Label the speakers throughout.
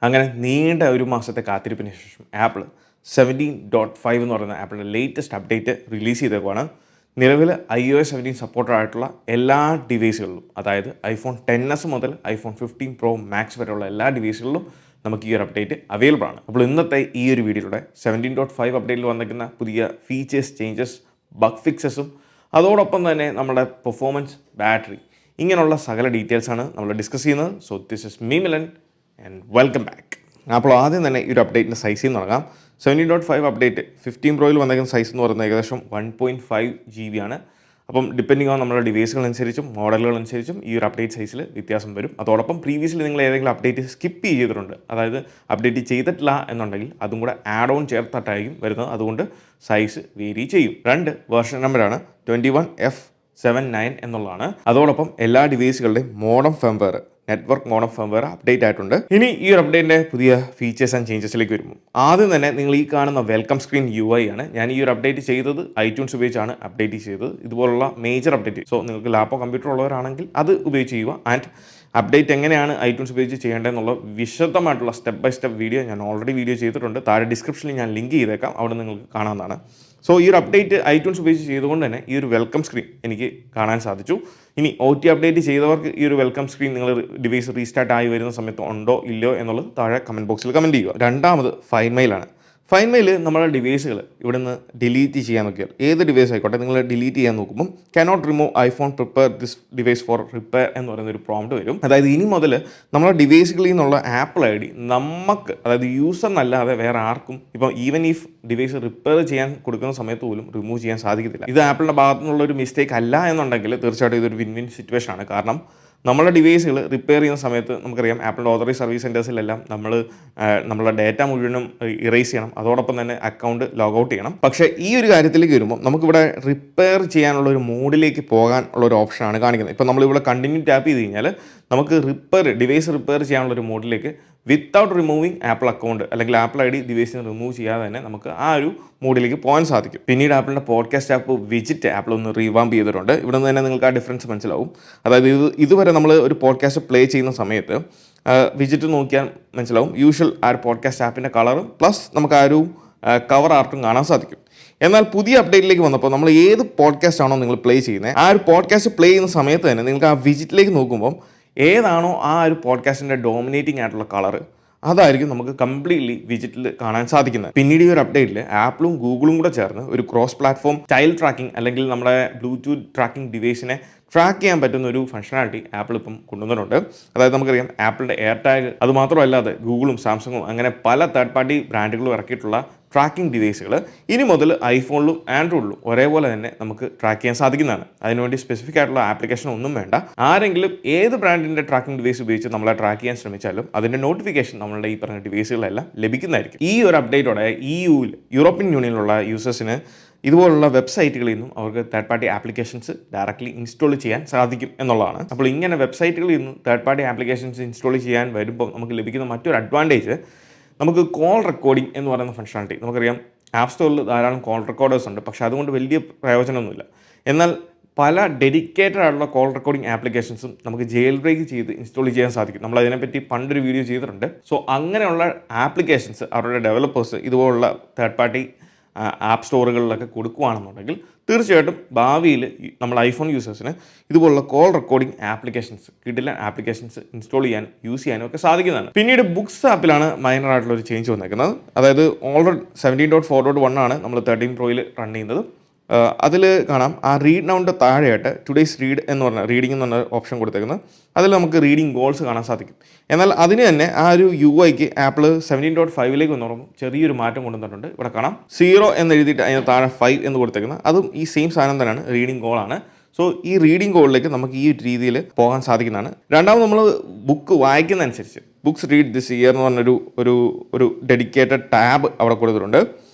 Speaker 1: അങ്ങനെ നീണ്ട ഒരു മാസത്തെ കാത്തിരിപ്പിന് ശേഷം ആപ്പിൾ 17.5 എന്ന് പറയുന്ന ആപ്പിളിൻ്റെ ലേറ്റസ്റ്റ് അപ്ഡേറ്റ് റിലീസ് ചെയ്തേക്കുവാണ്. നിലവിൽ iOS 17 സപ്പോർട്ടഡ് ആയിട്ടുള്ള എല്ലാ ഡിവൈസുകളിലും, അതായത് iPhone XS മുതൽ iPhone 15 Pro Max വരെയുള്ള എല്ലാ ഡിവൈസുകളിലും നമുക്ക് ഈ ഒരു അപ്ഡേറ്റ് അവൈലബിൾ ആണ്. അപ്പോൾ ഇന്നത്തെ ഈ ഒരു വീഡിയോയിലൂടെ 17.5 അപ്ഡേറ്റിൽ വന്നിരിക്കുന്ന പുതിയ ഫീച്ചേഴ്സ്, ചേഞ്ചസ്, ബഗ് ഫിക്സസും അതോടൊപ്പം തന്നെ നമ്മുടെ പെർഫോമൻസ്, ബാറ്ററി, ഇങ്ങനെയുള്ള സകല ഡീറ്റെയിൽസാണ് നമ്മൾ ഡിസ്കസ് ചെയ്യുന്നത്. So this is me Milan and welcome back. അപ്പോൾ ആദ്യം തന്നെ ഈ ഒരു അപ്ഡേറ്റിൻ്റെ സൈസിൽ നിന്ന് തുടങ്ങാം. 17.5 അപ്ഡേറ്റ് 15 പ്രോയിൽ വന്നേക്കുന്ന സൈസ് എന്ന് പറയുന്നത് ഏകദേശം 1.5 GB ആണ്. അപ്പം ഡിപ്പെൻഡിങ് ഓൺ നമ്മുടെ ഡിവൈസുകളനുസരിച്ചും മോഡലുകളനുസരിച്ചും ഈ ഒരു അപ്ഡേറ്റ് സൈസിൽ വ്യത്യാസം വരും. അതോടൊപ്പം പ്രീവിയസ്ലി നിങ്ങൾ ഏതെങ്കിലും അപ്ഡേറ്റ് സ്കിപ്പ് ചെയ്തിട്ടുണ്ട്, അതായത് അപ്ഡേറ്റ് ചെയ്തിട്ടില്ല എന്നുണ്ടെങ്കിൽ അതും കൂടെ ആഡ് ഓൺ ചേർത്തിട്ടായിരിക്കും വരുന്നത്. അതുകൊണ്ട് സൈസ് വേരി ചെയ്യും. 2 വേർഷൻ നമ്പറാണ് 21F79 എന്നുള്ളതാണ്. അതോടൊപ്പം എല്ലാ ഡിവൈസുകളുടെയും modem firmware, network modem firmware update ആയിട്ടുണ്ട്. ഇനി ഈ ഒരു അപ്ഡേറ്റിൻ്റെ പുതിയ ഫീച്ചേഴ്സ് ആൻഡ് ചേഞ്ചസിലേക്ക് വരുമ്പോൾ ആദ്യം തന്നെ നിങ്ങൾ ഈ കാണുന്ന വെൽക്കം സ്ക്രീൻ UI ആണ്. ഞാൻ ഈ ഒരു അപ്ഡേറ്റ് ചെയ്തത് iTunes ഉപയോഗിച്ചാണ് അപ്ഡേറ്റ് ചെയ്തത്, ഇതുപോലുള്ള മേജർ അപ്ഡേറ്റ്. സോ നിങ്ങൾക്ക് ലാപ്പോ കമ്പ്യൂട്ടർ ഉള്ളവരാണെങ്കിൽ അത് ഉപയോഗിച്ച് ചെയ്യുക. ആൻഡ് അപ്ഡേറ്റ് എങ്ങനെയാണ് iTunes ഉപയോഗിച്ച് ചെയ്യേണ്ടതെന്നുള്ള വിശദമായിട്ടുള്ള സ്റ്റെപ്പ് ബൈ സ്റ്റെപ്പ് വീഡിയോ ഞാൻ ഓൾറെഡി വീഡിയോ ചെയ്തിട്ടുണ്ട്. താഴെ ഡിസ്ക്രിപ്ഷനിൽ ഞാൻ ലിങ്ക് ചെയ്തേക്കാം, അവിടെ നിങ്ങൾക്ക് കാണാവുന്നതാണ്. സോ ഈ ഒരു അപ്ഡേറ്റ് iTunes ഉപയോഗിച്ച് ചെയ്തുകൊണ്ട് തന്നെ ഈ ഒരു വെൽക്കം സ്ക്രീൻ എനിക്ക് കാണാൻ സാധിച്ചു. ഇനി OT അപ്ഡേറ്റ് ചെയ്തവർക്ക് ഈ ഒരു വെൽക്കം സ്ക്രീൻ നിങ്ങൾ ഡിവൈസ് റീസ്റ്റാർട്ട് ആയി വരുന്ന സമയത്ത് ഉണ്ടോ ഇല്ലയോ എന്നുള്ളത് താഴെ കമൻറ്റ് ബോക്സിൽ കമൻറ്റ് ചെയ്യുക. രണ്ടാമത് ഫൈൻഡ് മെയിലാണ്. ഫൈൻഡ് മെയിൽ നമ്മുടെ ഡിവൈസുകൾ ഇവിടെ നിന്ന് ഡിലീറ്റ് ചെയ്യാൻ നോക്കിയാൽ, ഏത് ഡിവൈസ് ആയിക്കോട്ടെ, നിങ്ങൾ ഡിലീറ്റ് ചെയ്യാൻ നോക്കുമ്പോൾ cannot remove iPhone prepare this device for repair എന്ന് പറയുന്ന ഒരു പ്രോംപ്റ്റ് വരും. അതായത് ഇനി മുതൽ നമ്മുടെ ഡിവൈസുകളിൽ നിന്നുള്ള ആപ്പിൾ ID നമുക്ക്, അതായത് യൂസറിനല്ലാതെ വേറെ ആർക്കും, ഇപ്പോൾ ഈവൻ ഇഫ് ഡിവൈസ് റിപ്പയർ ചെയ്യാൻ കൊടുക്കുന്ന സമയത്ത് പോലും റിമൂവ് ചെയ്യാൻ സാധിക്കത്തില്ല. ഇത് ആപ്പിളിൻ്റെ ഭാഗത്തു നിന്നുള്ള ഒരു മിസ്റ്റേക്ക് അല്ല എന്നുണ്ടെങ്കിൽ തീർച്ചയായിട്ടും ഇതൊരു വിൻ വിൻ സിറ്റുവേഷൻ ആണ്. കാരണം നമ്മുടെ ഡിവൈസുകൾ റിപ്പയർ ചെയ്യുന്ന സമയത്ത് നമുക്കറിയാം ആപ്പിളിൻ്റെ ഓതറൈസ് സർവീസ് സെൻറ്റേഴ്സിലെല്ലാം നമ്മളുടെ ഡേറ്റ മുഴുവനും ഇറേസ് ചെയ്യണം, അതോടൊപ്പം തന്നെ അക്കൗണ്ട് ലോഗൗട്ട് ചെയ്യണം. പക്ഷേ ഈ ഒരു കാര്യത്തിലേക്ക് വരുമ്പോൾ നമുക്കിവിടെ റിപ്പയർ ചെയ്യാനുള്ള ഒരു മോഡിലേക്ക് പോകാനുള്ള ഒരു ഓപ്ഷനാണ് കാണിക്കുന്നത്. ഇപ്പോൾ നമ്മളിവിടെ കണ്ടിന്യൂ ടാപ്പ് ചെയ്ത് കഴിഞ്ഞാൽ നമുക്ക് ഡിവൈസ് റിപ്പയർ ചെയ്യാനുള്ള ഒരു മോഡിലേക്ക് വിത്തൗട്ട് റിമൂവിങ് ആപ്പിൾ അക്കൗണ്ട് അല്ലെങ്കിൽ ആപ്പിൾ ID ഡിവൈസിന് റിമൂവ് ചെയ്യാതെ തന്നെ നമുക്ക് ആ ഒരു മോഡിലേക്ക് പോകാൻ സാധിക്കും. പിന്നീട് ആപ്പിളിൻ്റെ പോഡ്കാസ്റ്റ് ആപ്പ് വിജിറ്റ് ആപ്പിൾ ഒന്ന് റീവാമ്പ് ചെയ്തിട്ടുണ്ട്. ഇവിടെ നിന്ന് തന്നെ നിങ്ങൾക്ക് ആ ഡിഫറൻസ് മനസ്സിലാവും. അതായത് ഇതുവരെ നമ്മൾ ഒരു പോഡ്കാസ്റ്റ് പ്ലേ ചെയ്യുന്ന സമയത്ത് വിജിറ്റ് നോക്കിയാൽ മനസ്സിലാവും യൂഷ്വൽ ആ ഒരു പോഡ്കാസ്റ്റ് ആപ്പിൻ്റെ കളറും പ്ലസ് നമുക്ക് ആ ഒരു കവർ ആർട്ടും കാണാൻ സാധിക്കും. എന്നാൽ പുതിയ അപ്ഡേറ്റിലേക്ക് വന്നപ്പോൾ നമ്മൾ ഏത് പോഡ്കാസ്റ്റ് ആണോ നിങ്ങൾ പ്ലേ ചെയ്യുന്നത്, ആ ഒരു പോഡ്കാസ്റ്റ് പ്ലേ ചെയ്യുന്ന സമയത്ത് തന്നെ നിങ്ങൾക്ക് ആ വിജിറ്റിലേക്ക് നോക്കുമ്പോൾ ഏതാണോ ആ ഒരു പോഡ്കാസ്റ്റിൻ്റെ ഡോമിനേറ്റിംഗ് ആയിട്ടുള്ള കളറ്, അതായിരിക്കും നമുക്ക് കംപ്ലീറ്റ്ലി വിജിറ്റിൽ കാണാൻ സാധിക്കുന്നത്. പിന്നീട് ഈ ഒരു അപ്ഡേറ്റിൽ ആപ്പിളും ഗൂഗിളും കൂടെ ചേർന്ന് ഒരു ക്രോസ് പ്ലാറ്റ്ഫോം ചൈൽഡ് ട്രാക്കിംഗ് അല്ലെങ്കിൽ നമ്മുടെ ബ്ലൂടൂത്ത് ട്രാക്കിംഗ് ഡിവൈസിനെ ട്രാക്ക് ചെയ്യാൻ പറ്റുന്ന ഒരു ഫംഗ്ഷനാലിറ്റി ആപ്പിൾ ഇപ്പം കൊണ്ടുവന്നിട്ടുണ്ട്. അതായത് നമുക്കറിയാം ആപ്പിളിൻ്റെ എയർടാഗ്, അതുമാത്രമല്ലാതെ ഗൂഗിളും സാംസങ്ങും അങ്ങനെ പല തേർഡ് പാർട്ടി ബ്രാൻഡുകളും ഇറക്കിയിട്ടുള്ള ട്രാക്കിംഗ് ഡിവൈസുകൾ ഇനി മുതൽ ഐഫോണിലും ആൻഡ്രോയിഡിലും ഒരേപോലെ തന്നെ നമുക്ക് ട്രാക്ക് ചെയ്യാൻ സാധിക്കുന്നതാണ്. അതിനുവേണ്ടി സ്പെസിഫിക് ആയിട്ടുള്ള ആപ്ലിക്കേഷൻ ഒന്നും വേണ്ട. ആരെങ്കിലും ഏത് ബ്രാൻഡിൻ്റെ ട്രാക്കിംഗ് ഡിവൈസ് ഉപയോഗിച്ച് നമ്മളെ ട്രാക്ക് ചെയ്യാൻ ശ്രമിച്ചാലും അതിൻ്റെ നോട്ടിഫിക്കേഷൻ നമ്മളുടെ ഈ പറഞ്ഞ ഡിവൈസുകളെല്ലാം ലഭിക്കുന്നതായിരിക്കും. ഈ ഒരു അപ്ഡേറ്റോടെ യൂറോപ്യൻ യൂണിയനിലുള്ള യൂസേഴ്സിന് ഇതുപോലുള്ള വെബ്സൈറ്റുകളിൽ നിന്നും അവർക്ക് third party applications directly install ചെയ്യാൻ സാധിക്കും എന്നുള്ളതാണ്. അപ്പോൾ ഇങ്ങനെ വെബ്സൈറ്റുകളിൽ നിന്നും തേർഡ് പാർട്ടി ആപ്ലിക്കേഷൻസ് ഇൻസ്റ്റാൾ ചെയ്യാൻ വരുമ്പോൾ നമുക്ക് ലഭിക്കുന്ന മറ്റൊരു അഡ്വാൻറ്റേജ്, നമുക്ക് കോൾ റെക്കോർഡിംഗ് എന്ന് പറയുന്ന ഫംഗ്ഷനാലിറ്റി. നമുക്കറിയാം ആപ്പ് സ്റ്റോറിൽ ധാരാളം കോൾ റെക്കോർഡേഴ്സ് ഉണ്ട്, പക്ഷേ അതുകൊണ്ട് വലിയ പ്രയോജനമൊന്നുമില്ല. എന്നാൽ പല ഡെഡിക്കേറ്റഡ് ആയിട്ടുള്ള കോൾ റെക്കോർഡിംഗ് ആപ്ലിക്കേഷൻസും നമുക്ക് ജെയിൽ ബ്രേക്ക് ചെയ്ത് ഇൻസ്റ്റാൾ ചെയ്യാൻ സാധിക്കും. നമ്മൾ അതിനെപ്പറ്റി പണ്ടൊരു വീഡിയോ ചെയ്തിട്ടുണ്ട്. സോ അങ്ങനെയുള്ള ആപ്ലിക്കേഷൻസ് അവരുടെ ഡെവലപ്പേഴ്സ് ഇതുപോലുള്ള തേർഡ് പാർട്ടി ആപ്പ് സ്റ്റോറുകളിലൊക്കെ കൊടുക്കുകയാണെന്നുണ്ടെങ്കിൽ തീർച്ചയായിട്ടും ഭാവിയിൽ നമ്മൾ ഐഫോൺ യൂസേഴ്സിന് ഇതുപോലുള്ള കോൾ റെക്കോർഡിംഗ് ആപ്ലിക്കേഷൻസ്, കിടിലൻ ആപ്ലിക്കേഷൻസ് ഇൻസ്റ്റാൾ ചെയ്യാനും യൂസ് ചെയ്യാനും ഒക്കെ സാധിക്കുന്നതാണ്. പിന്നീട് ബുക്സ് ആപ്പിലാണ് മൈനർ ആയിട്ടുള്ള ഒരു ചേഞ്ച് വന്നേക്കുന്നത്. അതായത് ഓൾറെഡി 17.4.1 ആണ് നമ്മൾ 13 പ്രോയിൽ റൺ ചെയ്യുന്നത്. അതിൽ കാണാം ആ റീഡ് നൗണ്ട് താഴെയായിട്ട് ടുഡേയ്സ് റീഡ് എന്ന് പറഞ്ഞ റീഡിംഗ് എന്ന് പറഞ്ഞ ഓപ്ഷൻ കൊടുത്തേക്കുന്നത്. അതിൽ നമുക്ക് റീഡിംഗ് ഗോൾസ് കാണാൻ സാധിക്കും. എന്നാൽ അതിന് തന്നെ ആ ഒരു UIക്ക് ആപ്പിൾ 17.5 വന്നോറും ചെറിയൊരു മാറ്റം കൊണ്ടുവന്നിട്ടുണ്ട്. ഇവിടെ കാണാം 0 എന്ന് എഴുതിയിട്ട് അതിന് താഴെ 5 എന്ന് കൊടുത്തേക്കുന്നത്. അതും ഈ സെയിം സാധനം തന്നെയാണ്, റീഡിംഗ് ഗോളാണ്. സോ ഈ റീഡിംഗ് ഗോളിലേക്ക് നമുക്ക് ഈ രീതിയിൽ പോകാൻ സാധിക്കുന്നതാണ്. രണ്ടാമത് നമ്മൾ ബുക്ക് വായിക്കുന്നതനുസരിച്ച് ബുക്സ് റീഡ് ദിസ് ഇയർ എന്ന് പറഞ്ഞൊരു ഒരു ഡെഡിക്കേറ്റഡ് ടാബ് അവിടെ കൊടുത്തിട്ടുണ്ട്.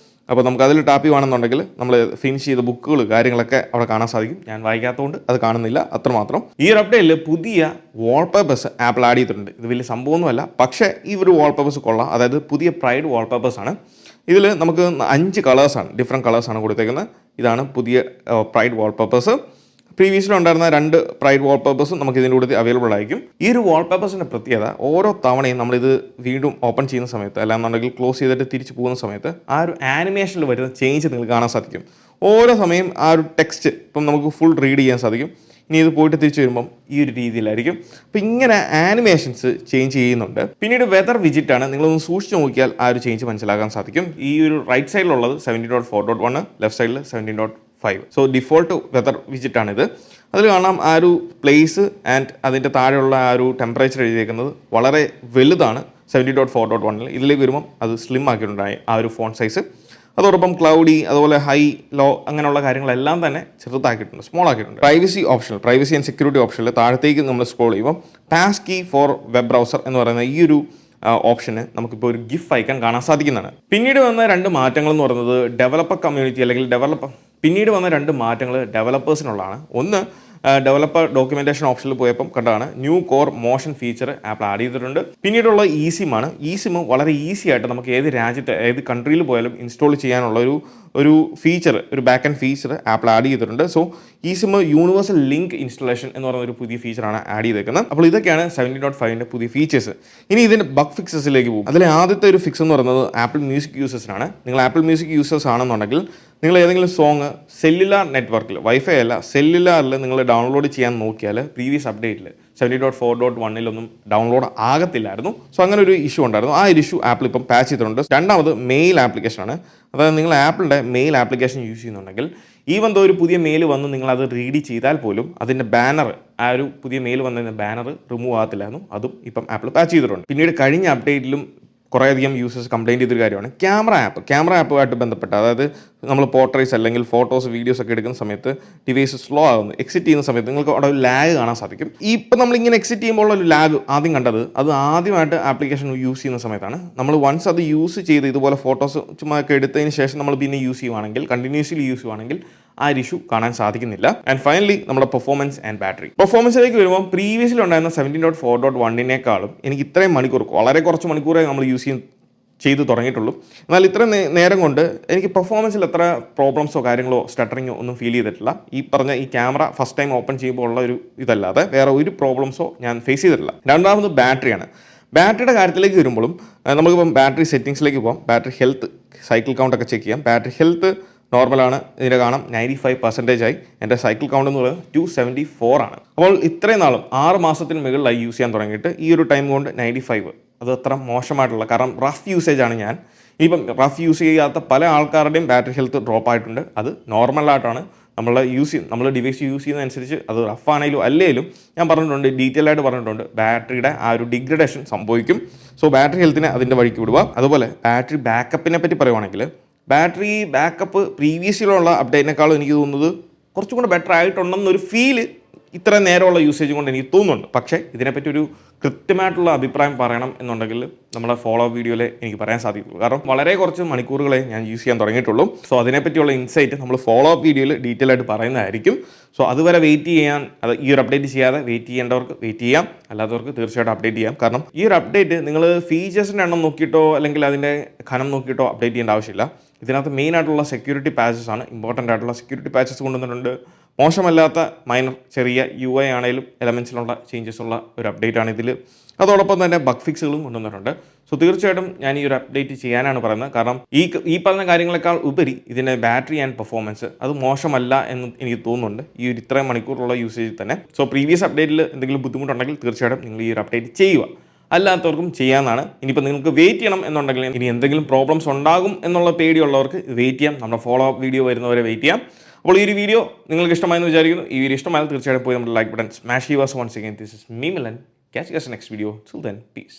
Speaker 1: അപ്പോൾ നമുക്ക് അതിൽ ടാപ്പ് ചെയ്യുകയാണെന്നുണ്ടെങ്കിൽ നമ്മൾ ഫിനിഷ് ചെയ്ത ബുക്കുകൾ കാര്യങ്ങളൊക്കെ അവിടെ കാണാൻ സാധിക്കും. ഞാൻ വായിക്കാത്തതുകൊണ്ട് അത് കാണുന്നില്ല, അത്രമാത്രം. ഈ ഒരു അപ്ഡേറ്റിൽ പുതിയ വാൾപേപ്പേഴ്സ് ആപ്പിൾ ആഡ് ചെയ്തിട്ടുണ്ട്. ഇത് വലിയ സംഭവമൊന്നുമല്ല, പക്ഷേ ഈ ഒരു വാൾപേപ്പേഴ്സ് കൊള്ളാം. അതായത് പുതിയ പ്രൈഡ് വാൾപേപ്പേഴ്സാണ്. ഇതിൽ നമുക്ക് 5 കളേഴ്സാണ്, ഡിഫറെൻറ്റ് കളേഴ്സാണ് കൊടുത്തേക്കുന്നത്. ഇതാണ് പുതിയ പ്രൈഡ് വാൾപേപ്പേഴ്സ്. പ്രീവിയസിൽ ഉണ്ടായിരുന്ന 2 പ്രൈഡ് വാൾപേപ്പേഴ്സും നമുക്ക് ഇതിൻ്റെ കൂടെ അവൈലബിൾ ആയിരിക്കും. ഈ ഒരു വാൾപേപ്പേഴ്സിൻ്റെ പ്രത്യേകത ഓരോ തവണയും നമ്മളിത് വീണ്ടും ഓപ്പൺ ചെയ്യുന്ന സമയത്ത് അല്ലാന്നുണ്ടെങ്കിൽ ക്ലോസ് ചെയ്തിട്ട് തിരിച്ച് പോകുന്ന സമയത്ത് ആ ഒരു ആനിമേഷനിൽ വരുന്ന ചേഞ്ച് നിങ്ങൾക്ക് കാണാൻ സാധിക്കും. ഓരോ സമയം ആ ഒരു ടെക്സ്റ്റ് ഇപ്പം നമുക്ക് ഫുൾ റീഡ് ചെയ്യാൻ സാധിക്കും. ഇനി ഇത് പോയിട്ട് തിരിച്ചു വരുമ്പം ഈ ഒരു രീതിയിലായിരിക്കും. അപ്പോൾ ഇങ്ങനെ ആനിമേഷൻസ് ചേഞ്ച് ചെയ്യുന്നുണ്ട്. പിന്നീട് വെതർ വിജിറ്റാണ്. നിങ്ങളൊന്ന് സൂക്ഷിച്ച് നോക്കിയാൽ ആ ഒരു ചേഞ്ച് മനസ്സിലാക്കാൻ സാധിക്കും. ഈ ഒരു റൈറ്റ് സൈഡിലുള്ളത് 17.4.1, ലെഫ്റ്റ് സൈഡിൽ 17.5. സോ ഡിഫോൾട്ട് വെതർ വിജിറ്റാണിത്. അതിൽ കാണാം ആ ഒരു പ്ലേസ് ആൻഡ് അതിൻ്റെ താഴെയുള്ള ആ ഒരു ടെമ്പറേച്ചർ എഴുതിയേക്കുന്നത് വളരെ വലുതാണ് 17.4.1. ഇതിലേക്ക് വരുമ്പം അത് സ്ലിം ആക്കിയിട്ടുണ്ടായി ആ ഒരു ഫോണ്ട് സൈസ്. അതോടൊപ്പം ക്ലൗഡി, അതുപോലെ ഹൈ, ലോ അങ്ങനെയുള്ള കാര്യങ്ങളെല്ലാം തന്നെ ചെറുതാക്കിയിട്ടുണ്ട്, സ്മോൾ ആക്കിയിട്ടുണ്ട്. പ്രൈവസി ആൻഡ് സെക്യൂരിറ്റി ഓപ്ഷനിൽ താഴത്തേക്ക് നമ്മൾ സ്ക്രോൾ ചെയ്യുമ്പോൾ pass key for web browser എന്ന് പറയുന്ന ഈ ഒരു ഓപ്ഷന് നമുക്കിപ്പോൾ ഒരു ഗിഫ് ഐക്കൺ കാണാൻ സാധിക്കുന്നതാണ്. പിന്നീട് വന്ന 2 മാറ്റങ്ങൾ എന്ന് പറയുന്നത് ഡെവലപ്പർ കമ്മ്യൂണിറ്റി അല്ലെങ്കിൽ ഡെവലപ്പേഴ്സിനുള്ളതാണ്. ഒന്ന്, ഡെവലപ്പർ ഡോക്യുമെൻറ്റേഷൻ ഓപ്ഷനിൽ പോയപ്പം കണ്ടാണ് new core motion feature apple add ചെയ്തിട്ടുണ്ട്. പിന്നീടുള്ള ഇസിമാണ്. ഇസിം വളരെ ഈസി ആയിട്ട് നമുക്ക് ഏത് രാജ്യത്ത് ഏത് കൺട്രിയിൽ പോയാലും ഇൻസ്റ്റാൾ ചെയ്യാനുള്ള ഒരു ഫീച്ചർ, ഒരു back and feature apple add ചെയ്തിട്ടുണ്ട്. സോ ഇസിം യൂണിവേഴ്സൽ ലിങ്ക് ഇൻസ്റ്റലേഷൻ എന്ന് പറയുന്ന ഒരു പുതിയ ഫീച്ചറാണ് ആഡ് ചെയ്തേക്കുന്നത്. അപ്പോൾ ഇതൊക്കെയാണ് 17.5ൻ്റെ പുതിയ ഫീച്ചേഴ്സ്. ഇനി ഇതിൻ്റെ ബഗ് ഫിക്സസിലേക്ക് പോകും. അതിലെ ആദ്യത്തെ ഒരു ഫിക്സ് എന്ന് പറയുന്നത് ആപ്പിൾ മ്യൂസിക് യൂസേഴ്സിനാണ്. നിങ്ങൾ ആപ്പിൾ മ്യൂസിക് യൂസേഴ്സ് ആണെന്നുണ്ടെങ്കിൽ നിങ്ങൾ ഏതെങ്കിലും സോങ് സെല്ലുലാർ നെറ്റ്വർക്കിൽ, വൈഫൈ അല്ല സെല്ലുലാറിൽ നിങ്ങൾ ഡൗൺലോഡ് ചെയ്യാൻ നോക്കിയാൽ പ്രീവിയസ് അപ്ഡേറ്റിൽ 17.4.1 ഡൗൺലോഡ് ആകത്തില്ലായിരുന്നു. സോ അങ്ങനെ ഒരു ഇഷ്യൂ ഉണ്ടായിരുന്നു. ആ ഒരു ഇഷ്യൂ ആപ്പിൾ ഇപ്പം പാച്ച് ചെയ്തിട്ടുണ്ട്. രണ്ടാമത് മെയിൽ ആപ്ലിക്കേഷനാണ്. അതായത് നിങ്ങൾ ആപ്പിളിൻ്റെ മെയിൽ ആപ്ലിക്കേഷൻ യൂസ് ചെയ്യുന്നുണ്ടെങ്കിൽ ഈവൻ ദോ ഒരു പുതിയ മെയിൽ വന്ന് നിങ്ങളത് റീഡ് ചെയ്താൽ പോലും അതിൻ്റെ ബാനർ, ആ ഒരു പുതിയ മെയിൽ വന്നതിൻ്റെ ബാനർ റിമൂവ് ആകത്തില്ലായിരുന്നു. അതും ഇപ്പം ആപ്പിൾ പാച്ച് ചെയ്തിട്ടുണ്ട്. പിന്നീട് കഴിഞ്ഞ അപ്ഡേറ്റിലും കുറേയധികം യൂസേഴ്സ് കംപ്ലയിൻറ്റ് ചെയ്തൊരു കാര്യമാണ് ക്യാമറ ആപ്പുമായിട്ട് ബന്ധപ്പെട്ട്. അതായത് നമ്മൾ പോർട്രേറ്റ്സ് അല്ലെങ്കിൽ ഫോട്ടോസ്, വീഡിയോസ് ഒക്കെ എടുക്കുന്ന സമയത്ത് ഡിവൈസ് സ്ലോ ആകുന്നു. എക്സിറ്റ് ചെയ്യുന്ന സമയത്ത് നിങ്ങൾക്ക് അവിടെ ഒരു ലാഗ് കാണാൻ സാധിക്കും. ഇപ്പം നമ്മളിങ്ങനെ എക്സിറ്റ് ചെയ്യുമ്പോൾ ഒരു ലാഗ് ആദ്യം കണ്ടത് അത് ആദ്യമായിട്ട് ആപ്ലിക്കേഷൻ യൂസ് ചെയ്യുന്ന സമയത്താണ്. നമ്മൾ വൺസ് അത് യൂസ് ചെയ്ത് ഇതുപോലെ ഫോട്ടോസ് ചുമ്മാ ഒക്കെ എടുത്തതിന് ശേഷം നമ്മൾ പിന്നെ യൂസ് ചെയ്യുവാണെങ്കിൽ, കണ്ടിന്യൂസ്ലി യൂസ് ചെയ്യുവാണെങ്കിൽ ആ ഒരു ഇഷ്യൂ കാണാൻ സാധിക്കുന്നില്ല. ആൻഡ് ഫൈനലി നമ്മുടെ പെർഫോമൻസ് ആൻഡ് ബാറ്ററി. പെർഫോമൻസിലേക്ക് വരുമ്പോൾ പ്രീവിയസിൽ ഉണ്ടായിരുന്ന 17.4.1 എനിക്ക് ഇത്രയും മണിക്കൂർ, വളരെ കുറച്ച് മണിക്കൂറേ നമ്മൾ യൂസ് ചെയ്ത് തുടങ്ങിയിട്ടുള്ളൂ. എന്നാൽ ഇത്രയും നേരം കൊണ്ട് എനിക്ക് പെർഫോമൻസിൽ എത്ര പ്രോബ്ലംസോ കാര്യങ്ങളോ സ്റ്റട്ടറിങ്ങോ ഒന്നും ഫീൽ ചെയ്തിട്ടില്ല. ഈ പറഞ്ഞ ഈ ക്യാമറ ഫസ്റ്റ് ടൈം ഓപ്പൺ ചെയ്യുമ്പോൾ ഉള്ള ഒരു ഇതല്ലാതെ വേറെ ഒരു പ്രോബ്ലംസോ ഞാൻ ഫേസ് ചെയ്തിട്ടില്ല. രണ്ടാമത് ബാറ്ററിയാണ്. ബാറ്ററിയുടെ കാര്യത്തിലേക്ക് വരുമ്പോഴും നമുക്കിപ്പം ബാറ്ററി സെറ്റിങ്സിലേക്ക് പോകാം. ബാറ്ററി ഹെൽത്ത്, സൈക്കിൾ കൗണ്ട് ഒക്കെ ചെക്ക് ചെയ്യാം. ബാറ്ററി ഹെൽത്ത് നോർമലാണ്. ഇതിനെ കാണാം 95% ആയി. എൻ്റെ സൈക്കിൾ കൗണ്ട് എന്ന് പറയുന്നത് 274 ആണ്. അപ്പോൾ ഇത്രയും നാളും 6 മാസത്തിന് മുകളിലായി യൂസ് ചെയ്യാൻ തുടങ്ങിയിട്ട് ഈ ഒരു ടൈം കൊണ്ട് 95, അത് അത്ര മോശമായിട്ടുള്ള, കാരണം റഫ് യൂസേജാണ് ഞാൻ. ഇപ്പം റഫ് യൂസ് ചെയ്യാത്ത പല ആൾക്കാരുടെയും ബാറ്ററി ഹെൽത്ത് ഡ്രോപ്പ് ആയിട്ടുണ്ട്. അത് നോർമലായിട്ടാണ്. നമ്മൾ ഡിവൈസ് യൂസ് ചെയ്യുന്നതനുസരിച്ച് അത് റഫാണെങ്കിലും അല്ലെങ്കിലും ഞാൻ പറഞ്ഞിട്ടുണ്ട്, ഡീറ്റെയിൽ ആയിട്ട് പറഞ്ഞിട്ടുണ്ട്, ബാറ്ററിയുടെ ആ ഒരു ഡിഗ്രഡേഷൻ സംഭവിക്കും. സോ ബാറ്ററി ഹെൽത്തിനെ അതിൻ്റെ വഴിക്ക് വിടുക. അതുപോലെ ബാറ്ററി ബാക്കപ്പിനെ പറ്റി പറയുവാണെങ്കിൽ ബാറ്ററി ബാക്കപ്പ് പ്രീവിയസിലുള്ള അപ്ഡേറ്റിനേക്കാളും എനിക്ക് തോന്നുന്നത് കുറച്ചും കൂടെ ബെറ്റർ ആയിട്ടുണ്ടെന്നൊരു ഫീല് ഇത്ര നേരമുള്ള യൂസേജ് കൊണ്ട് എനിക്ക് തോന്നുന്നുണ്ട്. പക്ഷേ ഇതിനെപ്പറ്റി ഒരു കൃത്യമായിട്ടുള്ള അഭിപ്രായം പറയണം എന്നുണ്ടെങ്കിൽ നമ്മുടെ ഫോളോ അപ്പ് വീഡിയോയിൽ എനിക്ക് പറയാൻ സാധിക്കുള്ളൂ. കാരണം വളരെ കുറച്ച് മണിക്കൂറുകളെ ഞാൻ യൂസ് ചെയ്യാൻ തുടങ്ങിയിട്ടുള്ളൂ. സോ അതിനെപ്പറ്റിയുള്ള ഇൻസൈറ്റ് നമ്മൾ ഫോളോ അപ്പ് വീഡിയോയിൽ ഡീറ്റെയിൽ ആയിട്ട് പറയുന്നതായിരിക്കും. സോ അതുവരെ വെയിറ്റ് ചെയ്യാൻ, അത് ഈ ഒരു അപ്ഡേറ്റ് ചെയ്യാതെ വെയിറ്റ് ചെയ്യേണ്ടവർക്ക് വെയിറ്റ് ചെയ്യാം, അല്ലാത്തവർക്ക് തീർച്ചയായിട്ടും അപ്ഡേറ്റ് ചെയ്യാം. കാരണം ഈ ഒരു അപ്ഡേറ്റ് നിങ്ങൾ ഫീച്ചേഴ്സിൻ്റെ എണ്ണം നോക്കിയിട്ടോ അല്ലെങ്കിൽ അതിൻ്റെ ഘനം നോക്കിയിട്ടോ അപ്ഡേറ്റ് ചെയ്യേണ്ട ആവശ്യമില്ല. ഇതിനകത്ത് മെയിൻ ആയിട്ടുള്ള സെക്യൂരിറ്റി പാച്ചസ് ആണ്. ഇമ്പോർട്ടൻ്റ് ആയിട്ടുള്ള സെക്യൂരിറ്റി പാച്ചസ് കൊണ്ടുവന്നിട്ടുണ്ട്. മോശമല്ലാത്ത മൈനർ ചെറിയ UI ആണെങ്കിലും എലമെൻസിലുള്ള ചേഞ്ചസ് ഉള്ള ഒരു അപ്ഡേറ്റ് ആണ് ഇതിൽ. അതോടൊപ്പം തന്നെ ബഗ് ഫിക്സുകളും കൊണ്ടുവന്നിട്ടുണ്ട്. സോ തീർച്ചയായിട്ടും ഞാൻ ഈ ഒരു അപ്ഡേറ്റ് ചെയ്യാനാണ് പറയുന്നത്. കാരണം ഈ പറഞ്ഞ കാര്യങ്ങളെക്കാൾ ഉപരി ഇതിൻ്റെ ബാറ്ററി ആൻഡ് പെർഫോമൻസ് അത് മോശമല്ല എന്ന് എനിക്ക് തോന്നുന്നുണ്ട് ഈ ഒരു ഇത്രയും മണിക്കൂറുള്ള യൂസേജിൽ തന്നെ. സോ പ്രീവിയസ് അപ്ഡേറ്റിൽ എന്തെങ്കിലും ബുദ്ധിമുട്ടുണ്ടെങ്കിൽ തീർച്ചയായിട്ടും നിങ്ങൾ ഈ ഒരു അപ്ഡേറ്റ് ചെയ്യുക. അല്ലാത്തവർക്കും ചെയ്യാമെന്നാണ്. ഇനിയിപ്പോൾ നിങ്ങൾക്ക് വെയിറ്റ് ചെയ്യണം എന്നുണ്ടെങ്കിൽ, ഇനി എന്തെങ്കിലും പ്രോബ്ലംസ് ഉണ്ടാകും എന്നുള്ള പേടിയുള്ളവർക്ക് വെയിറ്റ് ചെയ്യാം. നമ്മുടെ ഫോളോ അപ്പ് വീഡിയോ വരുന്നവരെ വെയിറ്റ് ചെയ്യാം. അപ്പോൾ ഈ ഒരു വീഡിയോ നിങ്ങൾക്ക് ഇഷ്ടമായെന്ന് വിചാരിക്കുന്നു. ഈ വീഡിയോ ഇഷ്ടമായാൽ തീർച്ചയായിട്ടും പോയി നമ്മുടെ ലൈക്ക് ബട്ടൺ സ്മാഷ് ചെയ്യുക. Once again this is me Milan. Catch you guys in the next video. Till then, peace.